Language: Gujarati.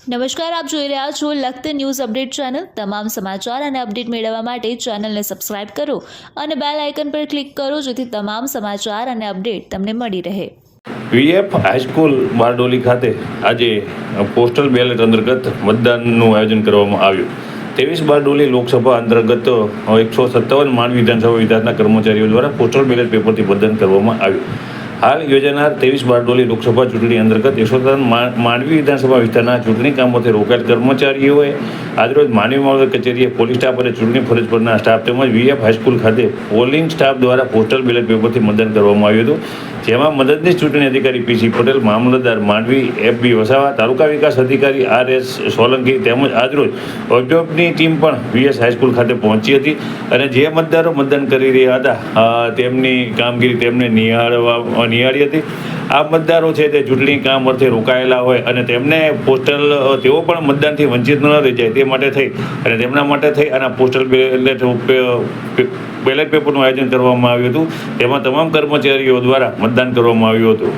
નમસ્કાર, આપ જોઈ રહ્યા છો લખત ન્યૂઝ અપડેટ ચેનલ। તમામ સમાચાર અને અપડેટ મેળવવા માટે ચેનલને સબસ્ક્રાઇબ કરો અને બેલ આઇકન પર ક્લિક કરો જેથી તમામ સમાચાર અને અપડેટ તમને મળી રહે। વીએફ હાઈસ્કૂલ બારડોલી ખાતે આજે પોસ્ટલ બેલેટ અંતર્ગત મતદાનનું આયોજન કરવામાં આવ્યું। 23 બારડોલી લોકસભા અંતર્ગત 157 માંડવી વિધાનસભા વિસ્તારના કર્મચારીઓ દ્વારા પોસ્ટલ બેલેટ પેપરથી મતદાન કરવામાં આવ્યું। હાલ યોજાનાર 23 બારડોલી લોકસભા ચૂંટણી અંતર્ગત 157 માંડવી વિધાનસભા વિસ્તારના ચૂંટણી કામોથી રોકાયેલ કર્મચારીઓએ આજરોજ માંડવી મામલતદાર કચેરીએ પોલીસ સ્ટાફ અને ચૂંટણી ફરજ પરના સ્ટાફ તેમજ વીએફ હાઈસ્કૂલ ખાતે પોલિંગ સ્ટાફ દ્વારા પોસ્ટલ બેલેટ પેપરથી મતદાન કરવામાં આવ્યું હતું, જેમાં મદદનીશ ચૂંટણી અધિકારી પીસી પટેલ, મામલતદાર માંડવી એફબી વસાવા, તાલુકા વિકાસ અધિકારી આરએસ સોલંકી તેમજ આજરોજ ઓબ્જર્વની ટીમ પણ વીએસ હાઈસ્કૂલ ખાતે પહોંચી હતી અને જે મતદારો મતદાન કરી રહ્યા હતા તેમની કામગીરી તેમને નિહાળી હતી। આ મતદારો છે તે ચૂંટણી કામ અર્થે રોકાયેલા હોય અને તેમને પોસ્ટલ તેઓ પણ મતદાનથી વંચિત ન રહી જાય તે માટે થઈ અને તેમના માટે થઈ અને પોસ્ટલ બેલેટ પેપરનું આયોજન કરવામાં આવ્યું હતું, તેમાં તમામ કર્મચારીઓ દ્વારા મતદાન કરવામાં આવ્યું હતું।